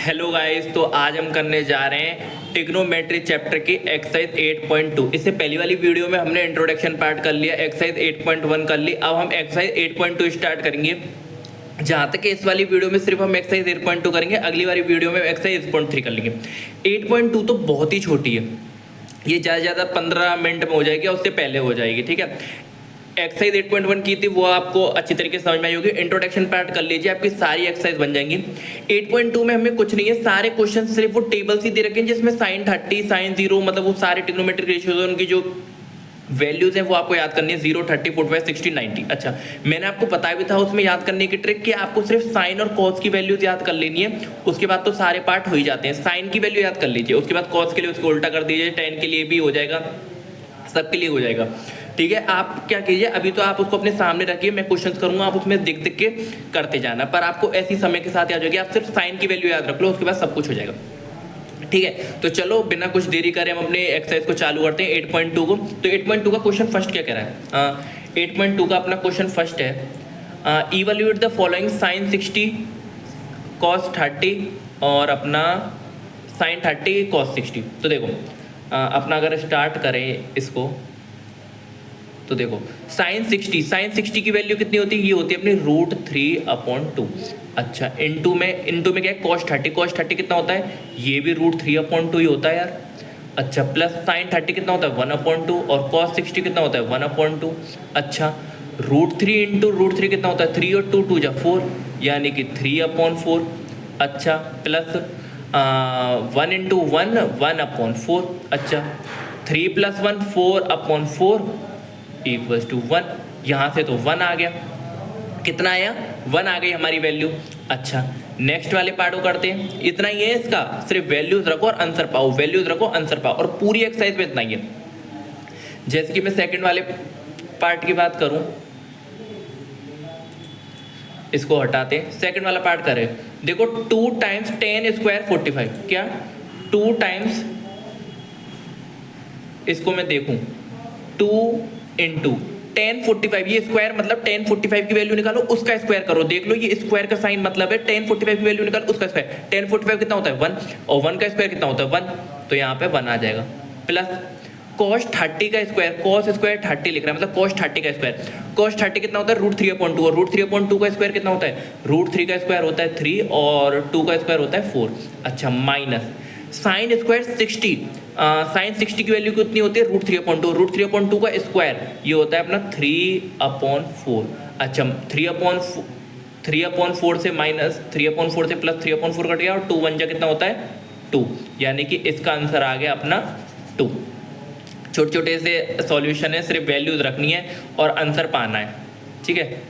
Hello guys, तो आज हम करने जा रहे हैं ट्रिग्नोमेट्री चैप्टर की एक्सरसाइज 8.2। इससे पहली वाली वीडियो में हमने इंट्रोडक्शन पार्ट कर लिया, एक्सरसाइज 8.1 कर ली। अब हम एक्सरसाइज 8.2 स्टार्ट करेंगे। जहाँ तक इस वाली वीडियो में सिर्फ हम एक्सरसाइज 8.2 करेंगे, अगली वाली वीडियो में एक्सरसाइज 8.3 कर लेंगे। 8.2 तो बहुत ही छोटी है, ये ज़्यादा से ज़्यादा 15 मिनट में हो जाएगी और उससे पहले हो जाएगी, ठीक है। एक्सरसाइज 8.1 की थी, वो आपको अच्छी तरीके से समझ में आई होगी। इंट्रोडक्शन पार्ट कर लीजिए, आपकी सारी एक्सरसाइज बन जाएंगी। 8.2 में हमें कुछ नहीं है, सारे क्वेश्चन सिर्फ वो टेबल्स ही दे रखे हैं जिसमें साइन 30 साइन 0 मतलब वो सारे ट्रिग्नोमेट्रिक रेशियोज उनकी जो वैल्यूज हैं वो आपको याद करनी है, 0 30 45 60 90। अच्छा, मैंने आपको बताया भी था उसमें याद करने की ट्रिक कि आपको सिर्फ साइन और कॉस की वैल्यूज याद कर लेनी है, उसके बाद तो सारे पार्ट हो ही जाते हैं। साइन की वैल्यू याद कर लीजिए, उसके बाद कॉस के लिए उसको उल्टा कर दीजिए, टेन के लिए भी हो जाएगा, सबके लिए हो जाएगा, ठीक है। आप क्या कीजिए, अभी तो आप उसको अपने सामने रखिए, मैं क्वेश्चंस करूंगा, आप उसमें दिख दिख के करते जाना, पर आपको ऐसी समय के साथ याद हो जाएगी। आप सिर्फ साइन की वैल्यू याद रख लो, उसके बाद सब कुछ हो जाएगा, ठीक है। तो चलो बिना कुछ देरी करे हम अपने एक्सरसाइज को चालू करते हैं 8.2 को। तो 8.2 का क्वेश्चन फर्स्ट क्या कह रहा है? 8.2 का अपना क्वेश्चन फर्स्ट है, evaluate the following sine 60 cos 30 और अपना साइन 30 कॉस 60। तो देखो अपना अगर स्टार्ट करें इसको, तो देखो साइन 60 की वैल्यू कितनी होती है? ये होती है अपनी √3/2। अच्छा, इनटू में क्या है? cos 30 कितना होता है? ये भी √3/2 ही होता है यार। अच्छा, प्लस साइन 30 कितना होता है? 1/2 और cos 60 कितना होता है? 1/2। अच्छा, √3 इंटू √3 कितना होता है? 3 और 2 2 जा 4, यानी कि 3/4। अच्छा, प्लस 1 इंटू 1 1/4। अच्छा, 3 + 1 4/4 इक्वल्स टू 1। यहाँ से तो 1 आ गया, कितना आया? 1 आ गई हमारी वैल्यू। अच्छा, नेक्स्ट वाले पार्ट को करते हैं। इतना ही है इसका, सिर्फ वैल्यूज रखो और आंसर पाओ, वैल्यूज रखो आंसर पाओ, और पूरी एक्सरसाइज में इतना ही है। जैसे कि मैं सेकंड वाले पार्ट की बात करूं, इसको हटाते हैं, सेकंड वाला पार्ट करें। देखो 2 टाइम्स 10 स्क्वायर 45, क्या 2 टाइम्स, इसको मैं देखूं 2 इंटू 1045, ये स्क्वायर मतलब 1045 की वैल्यू निकालो, उसका स्क्वायर करो। देख लो ये स्क्वायर का साइन मतलब है 1045 की वैल्यू निकालो, उसका स्क्वायर। 1045 कितना होता है? 1, और 1 का स्क्वायर कितना होता है? 1, तो यहाँ पे 1 आ जाएगा। प्लस cos 30 का स्क्वायर, cos स्क्वायर 30 लिख रहा है मतलब cos 30 का स्क्वायर। cos 30 कितना होता है? √3/2, और √3/2 का स्क्वायर कितना होता है? √3 का स्क्वायर होता है 3 और 2 का स्क्वायर होता है 4। अच्छा, माइनस साइन स्क्वायर 60, साइन 60 की वैल्यू कितनी होती है? √3/2, √3/2 का स्क्वायर ये होता है अपना 3/4। अच्छा, 3/4 से माइनस 3/4 से प्लस 3/4 कट गया, और 2 1 जा कितना होता है? 2, यानी कि इसका आंसर आ गया अपना 2। छोटे छोटे से सॉल्यूशन है, सिर्फ वैल्यूज रखनी है और आंसर पाना है, ठीक है।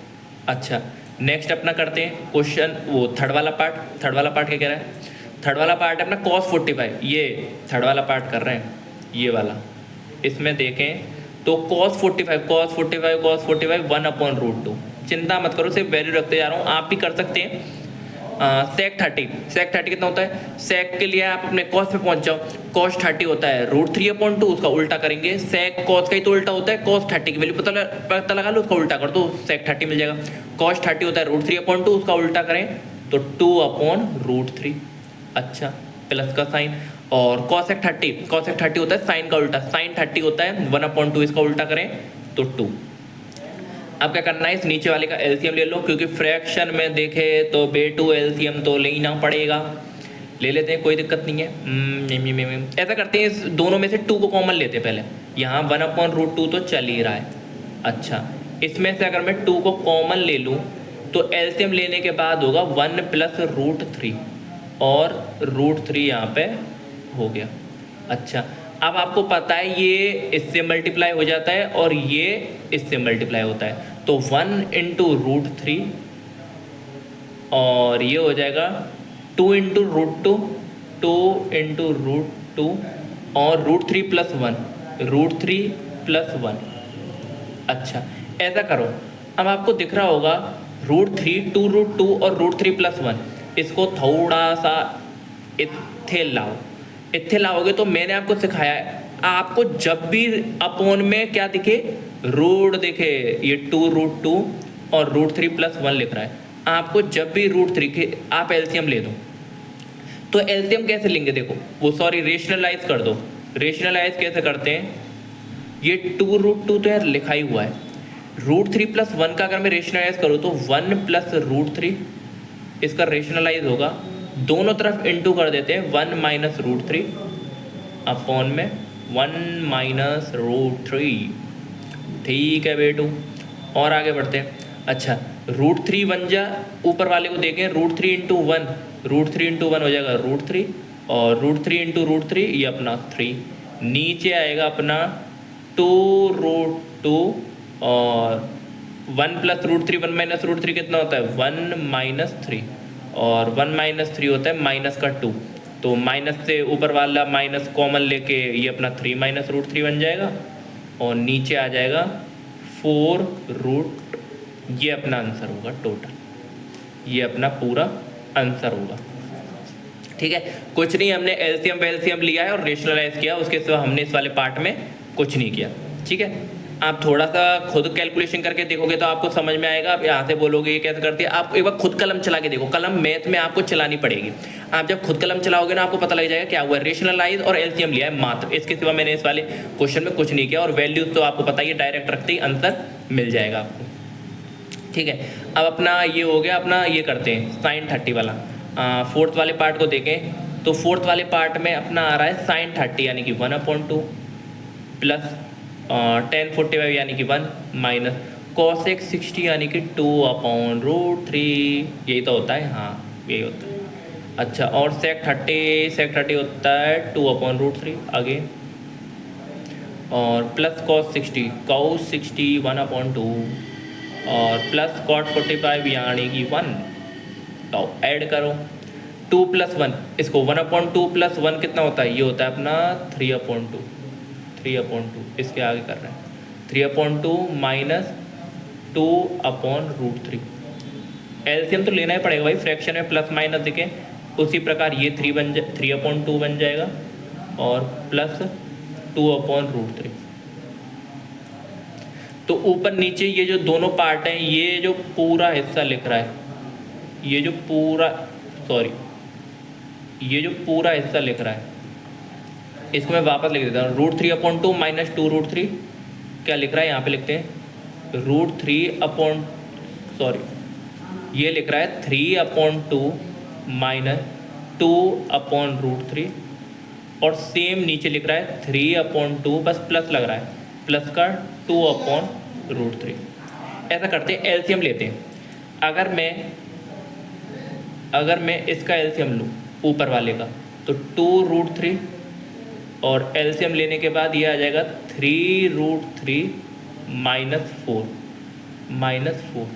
अच्छा, नेक्स्ट अपना करते हैं क्वेश्चन, वो थर्ड वाला पार्ट। थर्ड वाला पार्ट क्या कह रहा है? थर्ड वाला पार्ट है अपना cos 45, ये थर्ड वाला पार्ट कर रहे हैं, ये वाला। इसमें देखें तो cos 45 1/√2। चिंता मत करो, सिर्फ वैल्यू रखते जा रहा हूँ, आप भी कर सकते हैं। sec 30 कितना होता है? sec के लिए आप अपने cos पे पहुंच जाओ। cos 30 होता है √3/2, उसका उल्टा करेंगे। sec cos का ही तो उल्टा होता है, cos 30 की वैल्यू पता लगा लो, उसका उल्टा कर दो, sec 30 मिल जाएगा। cos 30 होता है √3/2, उसका उल्टा करें तो 2/√3। अच्छा, प्लस का साइन, और cosec 30 होता है साइन का उल्टा, साइन 30 होता है 1/2, इसका उल्टा करें तो 2। अब क्या करना है? इस नीचे वाले का एलसीएम ले लो, क्योंकि फ्रैक्शन में देखे तो बेटू एलसीएम तो लेना पड़ेगा। ले लेते हैं, कोई दिक्कत नहीं है। ऐसा करते हैं, इस दोनों में से 2 को कॉमन लेते हैं पहले। यहाँ 1/√2 तो चल ही रहा है। अच्छा, इसमें से अगर मैं 2 को कॉमन ले लूँ तो एलसीएम लेने के बाद होगा 1 + √3, और √3 यहाँ पे हो गया। अच्छा, अब आपको पता है ये इससे मल्टीप्लाई हो जाता है और ये इससे मल्टीप्लाई होता है, तो 1 इंटू √3, और ये हो जाएगा 2 इंटू √2, 2 इंटू √2, और √3 + 1, √3 + 1। अच्छा, ऐसा करो, अब आपको दिख रहा होगा √3 2√2 और √3 + 1, इसको थोड़ा सा इत्थे लाओगे तो मैंने आपको सिखाया है, आपको जब भी अपोन में क्या दिखे? रूट दिखे, ये 2√2 और √3 + 1 लिख रहा है। आपको जब भी √3 के आप एलसीएम ले दो, तो एलसीएम कैसे लेंगे, देखो वो सॉरी रेशनलाइज कर दो। रेशनलाइज कैसे करते हैं, ये 2√2 तो यार लिखा ही हुआ है, √3 + 1 का अगर मैं रेशनलाइज करूँ तो 1 + √3 इसका रेशनलाइज होगा, दोनों तरफ इंटू कर देते हैं, 1 - √3 अपॉन में 1 - √3। ठीक है बेटू, और आगे बढ़ते हैं। अच्छा √3 बन जा, ऊपर वाले को देखें, √3 × 1, √3 × 1 हो जाएगा √3, और √3 × √3 ये अपना 3, नीचे आएगा अपना 2√2, और 1 + √3 1 - √3 कितना होता है 1 - 3, और 1 - 3 होता है माइनस का 2, तो माइनस से ऊपर वाला माइनस कॉमन लेके ये अपना 3 - √3 बन जाएगा, और नीचे आ जाएगा 4 ये अपना आंसर होगा टोटल, ये अपना पूरा आंसर होगा। ठीक है, कुछ नहीं, हमने एलसीएम वेलसीएम लिया है और रेशनलाइज किया, उसके सिवा हमने इस वाले पार्ट में कुछ नहीं किया। ठीक है, आप थोड़ा सा खुद कैलकुलेशन करके देखोगे तो आपको समझ में आएगा। आप यहाँ से बोलोगे ये कैसे करती है, आप एक बार खुद कलम चला के देखो, कलम मैथ में आपको चलानी पड़ेगी। आप जब खुद कलम चलाओगे ना आपको पता लग जाएगा क्या हुआ, रेशनलाइज और एलसीएम लिया है मात्र, इसके सिवा मैंने इस वाले क्वेश्चन में कुछ नहीं किया, और वैल्यूज तो आपको पता ही है, डायरेक्ट रखते ही आंसर मिल जाएगा आपको। ठीक है, अब अपना ये हो गया, अपना ये करते हैं sin 30 वाला। फोर्थ वाले पार्ट को देखें तो फोर्थ वाले पार्ट में अपना आ रहा है sin 30 यानी कि 1/2 प्लस tan 45 यानी कि 1 माइनस cosec 60 यानी कि 2/√3, यही तो होता है, हाँ यही होता है। अच्छा, और sec 30 होता है 2/√3 अगेन, और प्लस cos 60 1/2, और प्लस cot 45 यानी कि 1, तो ऐड करो 2 + 1, इसको 1/2 + 1 कितना होता है, ये होता है अपना 3/2, इसके आगे कर रहे हैं 3/2 माइनस 2/√3। एलसीएम तो लेना ही पड़ेगा भाई, फ्रैक्शन में प्लस माइनस दिखे, उसी प्रकार ये 3/2 बन जाएगा, और प्लस 2/√3। तो ऊपर नीचे ये जो दोनों पार्ट हैं, ये जो पूरा हिस्सा लिख रहा है, ये जो पूरा हिस्सा लिख रहा है, इसको मैं वापस लिख देता हूँ, √3/2 माइनस 2√3 क्या लिख रहा है, यहाँ पे लिखते हैं ये लिख रहा है 3/2 माइनस 2/√3, और सेम नीचे लिख रहा है 3/2, बस प्लस लग रहा है, प्लस का 2/√3। ऐसा करते हैं, एलसीएम लेते हैं। अगर मैं इसका एलसीएम लूँ ऊपर वाले का, तो 2√3, और एलसीएम लेने के बाद ये आ जाएगा 3√3 माइनस 4।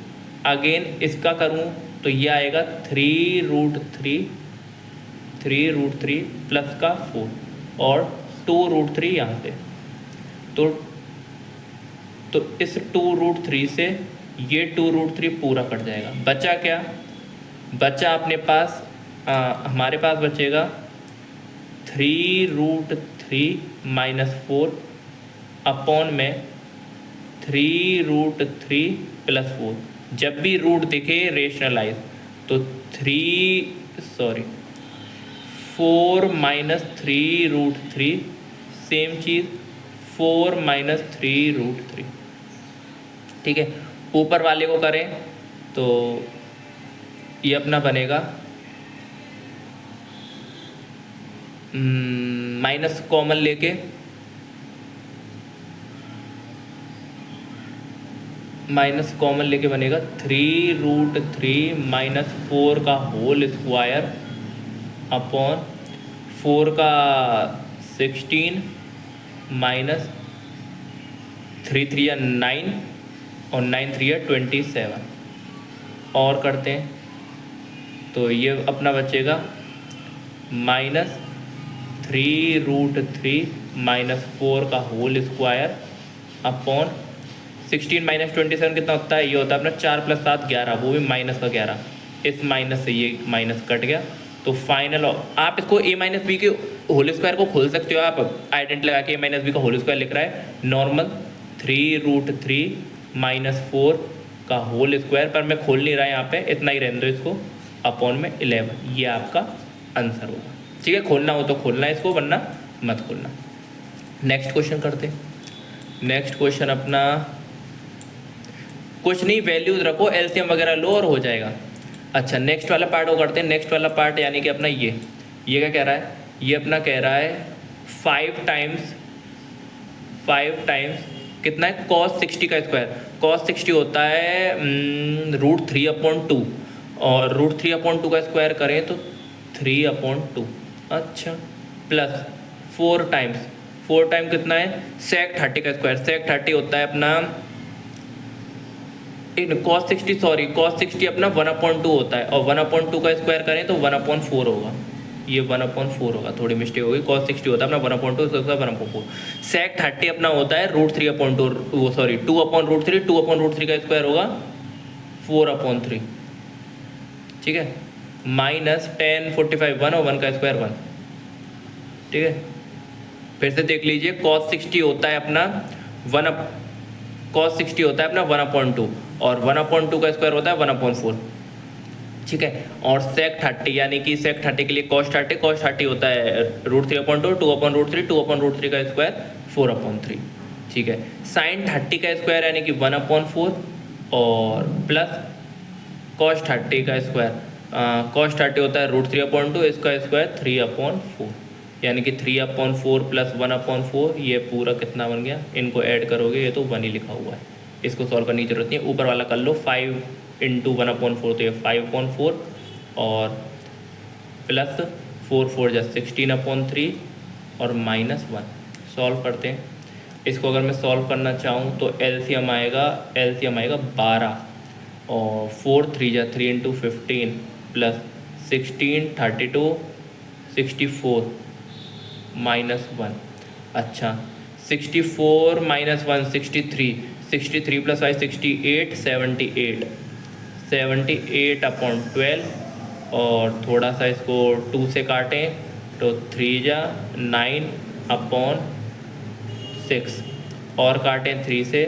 अगेन इसका करूँ तो ये आएगा 3√3 प्लस का 4, और 2√3 यहाँ से, तो इस 2√3 से ये 2√3 पूरा कट जाएगा। बचा क्या, बचा अपने पास हमारे पास बचेगा 3√3 माइनस 4 अपॉन में 3√3 प्लस 4। जब भी रूट दिखे रेशनलाइज, तो 4 माइनस 3√3, सेम चीज़ 4 माइनस 3√3। ठीक है, ऊपर वाले को करें तो ये अपना बनेगा माइनस कॉमन लेके बनेगा 3√3 माइनस 4 का होल स्क्वायर अपॉन 4 का 16 माइनस 3 3 9, और 9 3 27, और करते हैं तो ये अपना बचेगा माइनस 3√3 माइनस 4 का होल स्क्वायर अपॉन 16 माइनस 27 कितना होता है, ये होता है अपना 4 + 7 11, वो भी माइनस का 11, इस माइनस से ये माइनस कट गया। तो फाइनल आप इसको a - b के होल स्क्वायर को खोल सकते हो, आप आइडेंट लगा के a - b का होल स्क्वायर लिख रहा है नॉर्मल 3√3 माइनस 4 का होल स्क्वायर, पर मैं खोल नहीं रहा यहाँ पे, इतना ही रहने दो इसको, अपॉन में 11, ये आपका आंसर होगा। ठीक है, खोलना हो तो खोलना इसको, वरना मत खोलना। नेक्स्ट क्वेश्चन करते हैं। नेक्स्ट क्वेश्चन अपना कुछ नहीं, वैल्यूज रखो, एलसीएम वगैरह लो और हो जाएगा। अच्छा, नेक्स्ट वाला पार्ट वो करते हैं। नेक्स्ट वाला पार्ट यानी कि अपना ये क्या कह रहा है, ये अपना कह रहा है 5 टाइम्स कितना है, cos 60 का स्क्वायर। cos 60 होता है √3/2, और √3/2 का स्क्वायर करें तो 3/2। अच्छा, प्लस 4 टाइम कितना है, sec 30 का स्क्वायर। sec 30 होता है अपना cos 60 अपना 1/2 होता है, और 1/2 का स्क्वायर करें तो 1/4 होगा। ये 1/4 होगा, थोड़ी मिस्टेक होगी। cos 60 होता है अपना 1/2, इसका 1/4। sec 30 अपना होता है √3/2, 2/√3, 2/√3 का स्क्वायर होगा 4/3। ठीक है, माइनस tan 45 1 और 1 का स्क्वायर 1। ठीक है, फिर से देख लीजिए, cos 60 होता है अपना 1/2, और 1/2 का स्क्वायर होता है 1/4। ठीक है, और sec 30 यानी कि sec 30 के लिए cos 30 होता है √3/2, 2/√3, 2/√3 का स्क्वायर 4/3। ठीक है, sin 30 का स्क्वायर यानी कि 1/4, और प्लस cos 30 का स्क्वायर, cos 30 होता है √3/2, इसका स्क्वायर 3/4, यानी कि 3/4 प्लस 1/4, ये पूरा कितना बन गया, इनको ऐड करोगे ये तो 1 ही लिखा हुआ है, इसको सॉल्व करने की जरूरत नहीं है। ऊपर वाला कर लो, 5 × 1/4 तो ये 5/4, और प्लस 4 × 16/3, और -1। सॉल्व करते हैं इसको। अगर मैं सॉल्व करना चाहूँ तो एलसीएम आएगा 12, और 4 3 × 3 × 15 प्लस 16 32 64 -1। अच्छा, 64 -1 63 प्लस 5 68 78/12, और थोड़ा सा इसको 2 से काटें तो 3 × 9/6, और काटें 3 से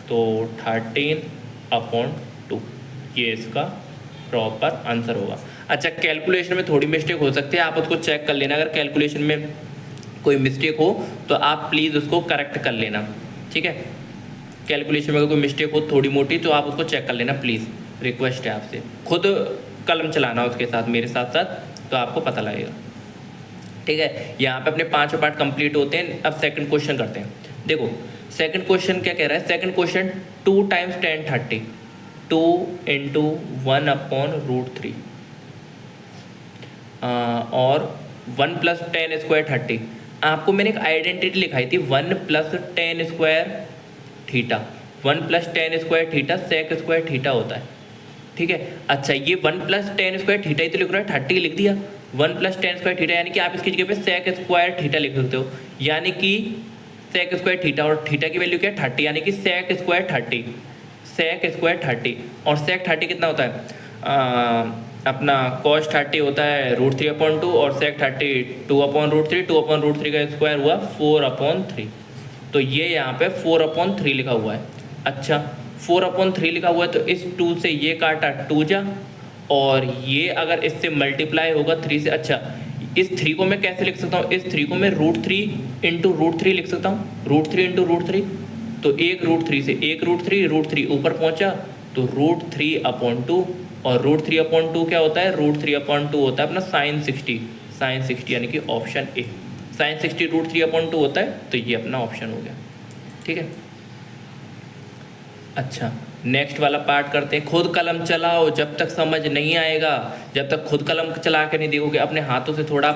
तो 13/2। ये इसका प्रॉपर आंसर होगा। अच्छा, कैलकुलेशन में थोड़ी मिस्टेक हो सकती है, आप उसको चेक कर लेना। अगर कैलकुलेशन में कोई मिस्टेक हो तो आप प्लीज़ उसको करेक्ट कर लेना। ठीक है, कैलकुलेशन में अगर कोई मिस्टेक हो थोड़ी मोटी तो आप उसको चेक कर लेना प्लीज़, रिक्वेस्ट है आपसे। खुद कलम चलाना उसके साथ, मेरे साथ साथ, तो आपको पता लगेगा। ठीक है, यहाँ पे अपने 5 पार्ट कंप्लीट होते हैं। अब सेकंड क्वेश्चन करते हैं। देखो सेकंड क्वेश्चन क्या कह रहा है, सेकंड क्वेश्चन 2 टाइम्स tan 30, 2 × 1/√3, और 1 + tan स्क्वायर 30। आपको मैंने एक आइडेंटिटी लिखाई थी, 1 + tan square theta, 1 + tan square theta sec square theta होता है। ठीक है, अच्छा, ये 1 + tan स्क्वायर थीटा ही तो लिख रहा है, 30 लिख दिया। 1 + tan स्क्वायर थीटा यानी कि आप इसकी जगह पे sec स्क्वायर थीटा लिख सकते हो, यानी कि sec स्क्वायर थीटा, और थीटा की वैल्यू क्या है 30, यानी कि sec स्क्वायर 30, और sec 30 कितना होता है, अपना cos 30 होता है √3/2, और sec 30 2/√3, 2/√3 का स्क्वायर हुआ 4/3। तो ये यहाँ पे 4/3 लिखा हुआ है। अच्छा, 4/3 लिखा हुआ है तो इस 2 से ये काटा 2 जा, और ये अगर इससे मल्टीप्लाई होगा 3 से। अच्छा, इस 3 को मैं कैसे लिख सकता हूँ, इस 3 को मैं √3 × √3 लिख सकता हूँ, √3 × √3। तो एक √3 से एक √3 ऊपर पहुँचा तो √3/2, और √3/2 क्या होता है, √3/2 होता है अपना sin 60 यानी कि ऑप्शन ए, sin 60 √3/2 होता है, तो ये अपना ऑप्शन हो गया। ठीक है, अच्छा, नेक्स्ट वाला पार्ट करते हैं। खुद कलम चलाओ, जब तक समझ नहीं आएगा, जब तक खुद कलम चला के नहीं देखोगे, अपने हाथों से थोड़ा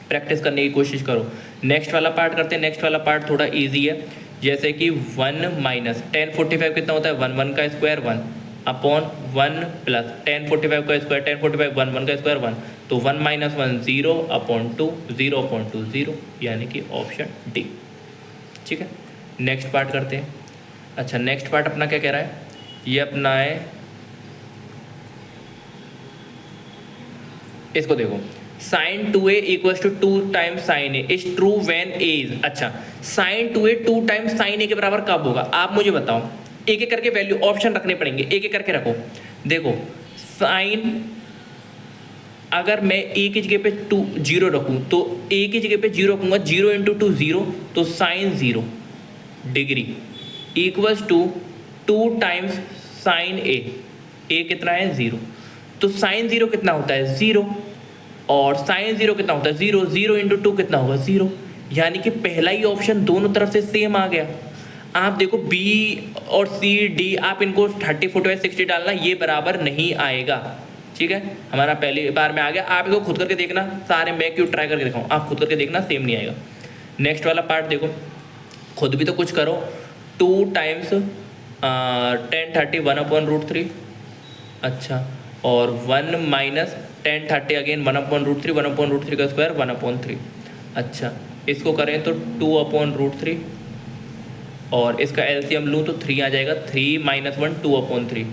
प्रैक्टिस करने की कोशिश करो। नेक्स्ट वाला पार्ट करते हैं। नेक्स्ट वाला पार्ट थोड़ा इजी है, जैसे कि 1 - tan 45 कितना होता है, 1 का स्क्वायर 1/1 प्लस tan 45 का स्क्वायर, tan 45 1 का स्क्वायर 1, तो 1 - 1 0/2, 0/0, यानी कि ऑप्शन डी। ठीक है, नेक्स्ट पार्ट करते हैं। अच्छा, नेक्स्ट पार्ट अपना क्या कह रहा है, ये अपना है, इसको देखो, sin 2a = 2 times sin a is true when a is. अच्छा, sin 2a 2 times sin a के बराबर कब होगा, आप मुझे बताओ। एक एक करके वैल्यू ऑप्शन रखने पड़ेंगे, एक एक करके रखो। देखो, sin अगर मैं ए की जगह पे 0 रखूँ तो ए की जगह पे 0 रखूँगा, 0 इंटू 2 0, तो sine 0 degree equals to 2 times sine A कितना है 0, तो साइन 0 कितना होता है 0, और साइन 0 कितना होता है 0, 0 इंटू 2 कितना होगा 0, यानी कि पहला ही ऑप्शन दोनों तरफ से सेम आ गया। आप देखो बी और सी डी, आप इनको 30 45 60 डालना, ये बराबर नहीं आएगा, ठीक है, हमारा पहली बार में आ गया। आप इसको खुद करके देखना, सारे मैं क्यों ट्राई करके दिखाऊँ, आप खुद करके देखना, सेम नहीं आएगा। नेक्स्ट वाला पार्ट देखो, खुद भी तो कुछ करो, 2 टाइम्स 10 30 1/√3, अच्छा, और 1 माइनस 10 30 अगेन 1/√3, 1/√3 का स्क्वायर 1/3, अच्छा, इसको करें तो 2/√3, और इसका एलसीएम लूँ तो 3 आ जाएगा, 3 - 1 2/3,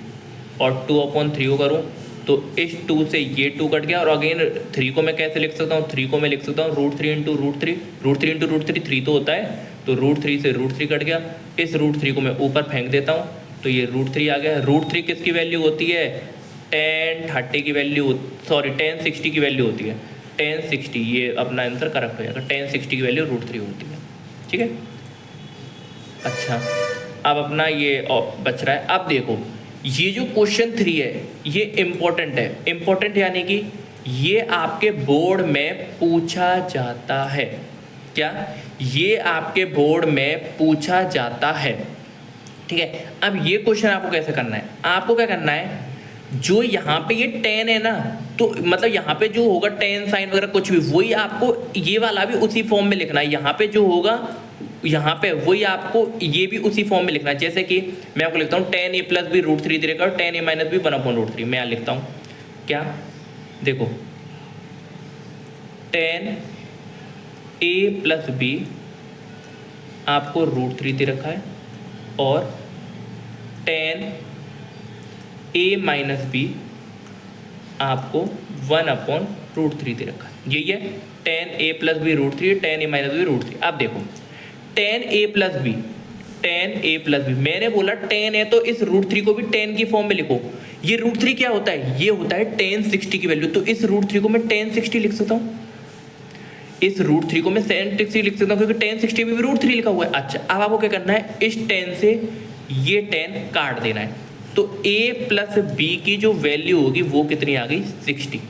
और 2/3 को करूँ तो इस 2 से ये 2 कट गया, और अगेन 3 को मैं कैसे लिख सकता हूँ, 3 को मैं लिख सकता हूँ √3 इंटू √3, √3 इंटू √3 3 तो होता है, तो √3 से √3 कट गया, इस √3 को मैं ऊपर फेंक देता हूँ, तो ये √3 आ गया। √3 किसकी वैल्यू होती है, tan 30 की वैल्यू, सॉरी tan 60 की वैल्यू होती है, tan 60, ये अपना आंसर करेक्ट हो जाएगा, tan 60 की वैल्यू √3 होती है, ठीक है। अच्छा, अब अपना ये बच रहा है। अब देखो ये जो क्वेश्चन 3 है ये इम्पोर्टेंट है, इम्पोर्टेंट यानी कि ये आपके बोर्ड में पूछा जाता है, क्या ये आपके बोर्ड में पूछा जाता है, ठीक है। अब ये क्वेश्चन आपको कैसे करना है, आपको क्या करना है, जो यहाँ पे ये tan है ना, तो मतलब यहाँ पे जो होगा tan साइन वगैरह कुछ भी, वही आपको ये वाला भी उसी फॉर्म में लिखना है, यहाँ पे जो होगा यहाँ पे वही आपको ये भी उसी फॉर्म में लिखना है। जैसे कि मैं आपको लिखता हूँ tan a प्लस बी √3 दे रखा, और tan a माइनस बी 1/√3, मैं यहाँ लिखता हूँ क्या, देखो tan a प्लस बी आपको √3 दे रखा है, और tan a माइनस बी आपको 1/√3 दे रखा है, यही है tan a plus B √3, tan a minus B √3। अब देखो tan a plus B, tan a plus B, मैंने बोला tan है तो इस √3 को भी tan की फॉर्म में लिखो। ये √3 क्या होता है, ये होता है tan 60 की वैल्यू, तो इस √3 को मैं tan 60 लिख सकता हूँ, इस √3 को मैं tan 60 लिख सकता हूँ, क्योंकि tan 60 में भी √3 लिखा हुआ है। अच्छा, अब आपको क्या करना है, इस tan से ये tan काट देना है, तो a प्लस बी की जो वैल्यू होगी वो कितनी आ गई 60।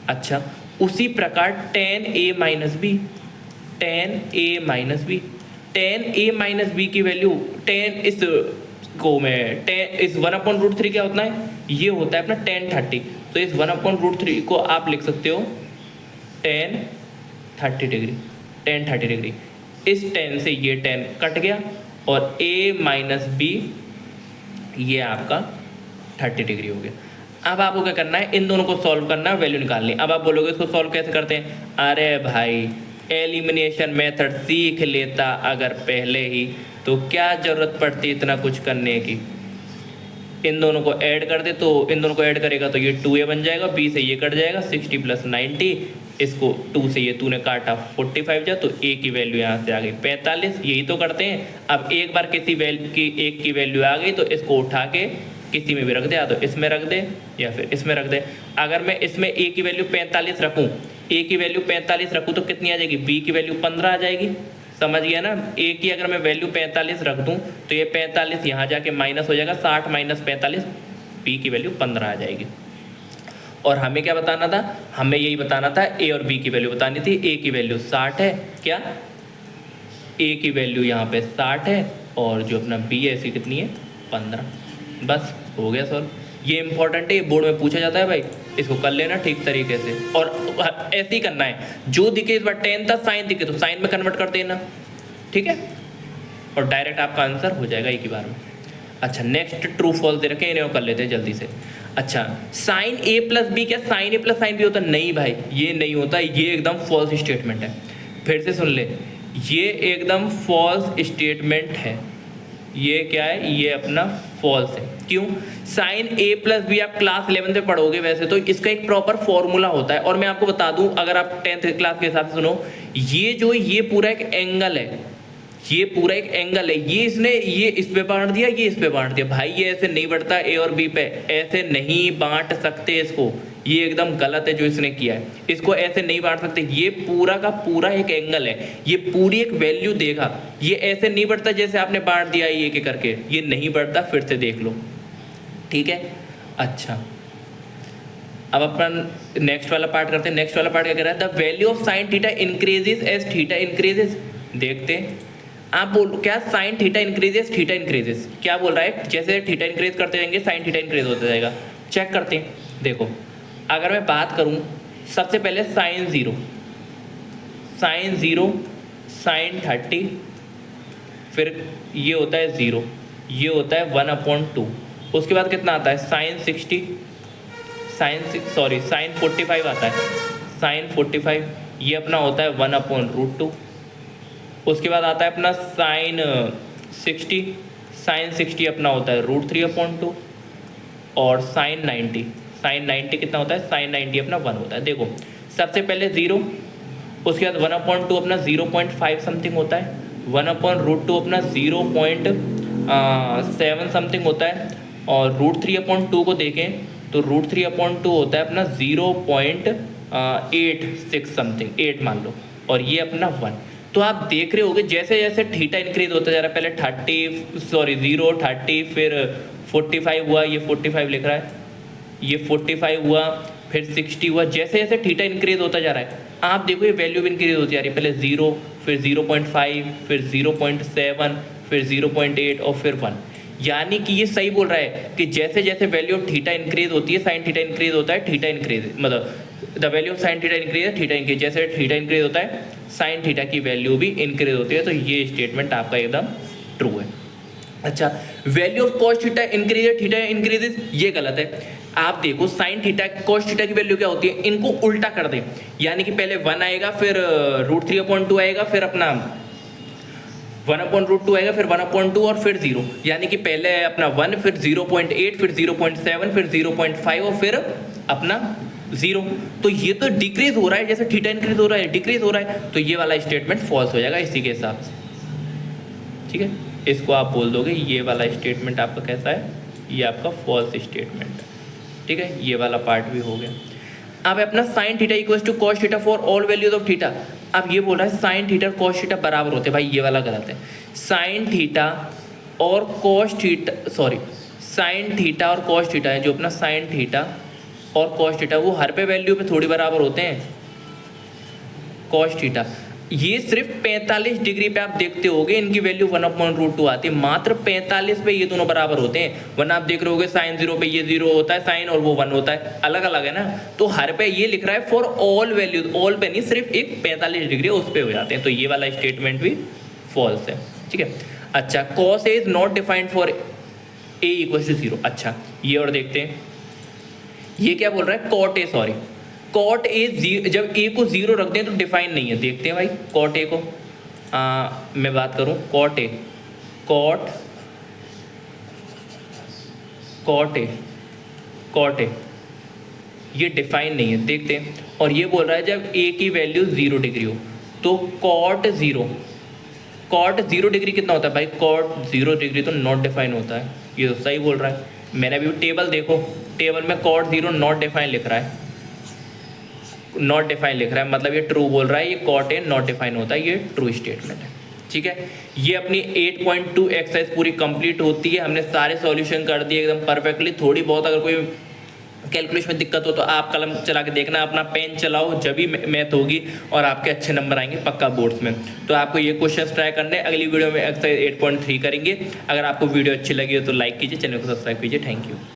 अच्छा, उसी प्रकार tan a minus B, tan a minus B, tan a minus B की वैल्यू, tan इस को मैं tan इस 1/√3 क्या होता है, ये होता है अपना tan 30, तो इस 1/√3 को आप लिख सकते हो tan 30 डिग्री, tan 30 डिग्री, इस tan से ये tan कट गया, और a माइनस बी ये आपका 30 डिग्री हो गया। अब आपको क्या करना है, इन दोनों को सॉल्व करना है, वैल्यू निकालनी। अब आप बोलोगे इसको सॉल्व कैसे करते हैं, अरे भाई एलिमिनेशन मेथड सीख लेता अगर पहले ही, तो क्या ज़रूरत पड़ती इतना कुछ करने की। इन दोनों को ऐड कर दे, तो इन दोनों को ऐड करेगा तो ये 2a बन जाएगा, b से ये कट जाएगा 60 प्लस 90, इसको 2 से ये तूने काटा 45 जा, तो a की वैल्यू यहाँ से आ गई 45, यही तो करते हैं। अब एक बार किसी वैल्यू की एक की वैल्यू आ गई तो इसको उठा के किसी में भी रख दे, या तो इसमें रख दे या फिर इसमें रख दे। अगर मैं इसमें a की वैल्यू 45 रखूँ, a की वैल्यू 45 रखूँ तो कितनी आ जाएगी, b की वैल्यू 15 आ जाएगी, समझ गया ना। a की अगर मैं वैल्यू 45 रख दूँ तो ये 45 यहाँ जाके माइनस हो जाएगा, 60 माइनस 45, b की वैल्यू 15 आ जाएगी। और हमें क्या बताना था, हमें यही बताना था a और b की वैल्यू बतानी थी। a की वैल्यू 60 है, क्या a की वैल्यू यहाँ पे 60 है, और जो अपना b है इसकी कितनी है 15, बस हो गया सॉल्व। ये इंपॉर्टेंट है, ये बोर्ड में पूछा जाता है भाई, इसको कर लेना ठीक तरीके से, और ऐसे ही करना है, जो दिखे इस बार tan था, साइन दिखे तो साइन में कन्वर्ट कर देना, ठीक है, और डायरेक्ट आपका आंसर हो जाएगा एक ही बार में। अच्छा, नेक्स्ट ट्रू फॉल्स दे रखे, इन्हें कर लेते हैं जल्दी से। अच्छा, साइन a प्लस बी, क्या sine a plus sine B होता है, नहीं भाई ये नहीं होता, ये एकदम फॉल्स स्टेटमेंट है। फिर से सुन ले, ये एकदम फॉल्स स्टेटमेंट है, ये क्या है, ये अपना फॉल्स है। क्यों, साइन a प्लस बी आप क्लास 11 में पढ़ोगे वैसे तो इसका एक प्रॉपर फॉर्मूला होता है, और मैं आपको बता दूं, अगर आप 10th क्लास के हिसाब से सुनो, ये जो ये पूरा एक एंगल है, ये पूरा एक एंगल है, ये इसने ये इस पे बांट दिया, ये इस पे बांट दिया। भाई ये ऐसे नहीं बढ़ता ए और बी पे, ऐसे नहीं बांट सकते इसको, ये एकदम गलत है जो इसने किया है, इसको ऐसे नहीं बांट सकते। ये पूरा का पूरा एक एंगल है, ये पूरी एक वैल्यू देगा, ये ऐसे नहीं बढ़ता जैसे आपने बांट दिया ये के करके, ये नहीं बढ़ता, फिर से देख लो, ठीक है। अच्छा अब अपन नेक्स्ट वाला पार्ट करते हैं। नेक्स्ट वाला पार्ट क्या कह रहा है, the value of sine theta increases as theta increases. देखते हैं आप बोलो क्या, sine theta increases theta increases, क्या बोल रहा है, जैसे थीटा इंक्रीज करते जाएंगे साइन थीटा इंक्रीज होता जाएगा। चेक करते हैं, देखो अगर मैं बात करूं सबसे पहले साइन 0, साइन 0, साइन 30, फिर ये होता है 0, ये होता है 1/2, उसके बाद कितना आता है साइन 60, साइन 45 आता है, साइन 45 ये अपना होता है 1/√2। उसके बाद आता है अपना साइन 60, साइन 60 अपना होता है √3/2। और साइन 90 कितना होता है, साइन 90 अपना 1 होता है। देखो सबसे पहले 0, उसके बाद 1/2 अपना 0.5 समथिंग होता है, 1/√2 अपना 0.7 समथिंग होता है, और √3/2 को देखें तो √3/2 होता है अपना 0.86 समथिंग, 8 मान लो, और ये अपना 1। तो आप देख रहे होगे जैसे जैसे थीटा इंक्रीज होता जा रहा है, पहले 0 30, फिर 45 हुआ, ये 45 लिख रहा है, ये 45 हुआ, फिर 60 हुआ, जैसे जैसे थीटा इंक्रीज होता जा रहा है आप देखो ये वैल्यू भी इंक्रीज होती जा रही है, पहले 0, फिर 0.5, फिर 0.7, फिर 0.8 और फिर 1। यानी कि ये सही बोल रहा है कि जैसे जैसे वैल्यू ऑफ थीटा इंक्रीज होती है साइन थीटा इंक्रीज होता है, थीटा इंक्रीज मतलब the value of sine theta increase है, थीटा इंक्रीज, जैसे थीटा इंक्रीज होता है साइन थीटा की वैल्यू भी इंक्रीज होती है। तो ये स्टेटमेंट आपका एकदम ट्रू है। अच्छा value of cos theta increase है, थीटा इंक्रीजेस, ये गलत है। आप देखो साइन थीटा कॉस थीटा की वैल्यू क्या होती है, इनको उल्टा कर दें, यानी कि पहले 1 आएगा, फिर √3/2 आएगा, फिर अपना 1/√2 आएगा, फिर 1/2 और फिर 0, यानी कि पहले अपना 1, फिर 0.8, फिर 0.7, फिर 0.5 और फिर अपना 0। तो ये तो डिक्रीज हो रहा है, जैसे थीटा इंक्रीज हो रहा है डिक्रीज हो रहा है, तो ये वाला स्टेटमेंट फॉल्स हो जाएगा इसी के हिसाब से, ठीक है। इसको आप बोल दोगे ये वाला स्टेटमेंट आपका कैसा है, ये आपका फॉल्स स्टेटमेंट है, ठीक है। ये वाला पार्ट भी हो गया। अब अपना sine theta equals to cos theta for all values of theta. अब ये बोल रहा है साइन थीटा और कॉस थीटा बराबर होते हैं, भाई ये वाला गलत है। साइन थीटा और कॉस थीटा, साइन थीटा और कॉस थीटा है, जो अपना साइन थीटा और कॉस थीटा वो हर पे वैल्यू पे थोड़ी बराबर होते हैं। कॉस थीटा ये सिर्फ 45 डिग्री पे आप देखते होगे इनकी वैल्यू 1/√2 आती है, मात्र 45 पे ये दोनों बराबर होते हैं, वरना आप देख रहे होगे साइन 0 पे ये 0 होता है साइन, और वो 1 होता है, अलग अलग है ना। तो हर पे ये लिख रहा है फॉर ऑल वैल्यूज, ऑल पे नहीं, सिर्फ एक 45 डिग्री उस पे हो जाते हैं, तो ये वाला स्टेटमेंट भी फॉल्स है, ठीक है। अच्छा cos A is not defined for A equals to 0। अच्छा ये और देखते हैं, ये क्या बोल रहा है, कॉट ए, कॉट ए जब ए को 0 रख दें तो डिफाइन नहीं है। देखते हैं भाई कॉट ए को, मैं बात करूं कॉट ए, कॉट ए ये डिफाइन नहीं है, देखते हैं। और ये बोल रहा है जब ए की वैल्यू 0 डिग्री हो तो कॉट 0 डिग्री कितना होता है भाई, कॉट 0 डिग्री तो नॉट डिफाइन होता है, ये तो सही बोल रहा है। मैंने अभी टेबल देखो, टेबल में कॉट 0 नॉट डिफाइन लिख रहा है, नॉट डिफाइन लिख रहा है, मतलब ये ट्रू बोल रहा है, ये कॉट ए नॉट डिफाइन होता है, ये ट्रू स्टेटमेंट है, ठीक है। ये अपनी 8.2 एक्सरसाइज पूरी कंप्लीट होती है, हमने सारे सॉल्यूशन कर दिए एकदम परफेक्टली। थोड़ी बहुत अगर कोई कैलकुलेशन में दिक्कत हो तो आप कलम चला के देखना, अपना पेन चलाओ, जब भी मैथ होगी और आपके अच्छे नंबर आएंगे पक्का बोर्ड्स में। तो आपको ये क्वेश्चन ट्राई करने, अगली वीडियो में एक्सरसाइज 8.3 करेंगे। अगर आपको वीडियो अच्छी लगी हो तो लाइक कीजिए, चैनल को सब्सक्राइब कीजिए। Thank you.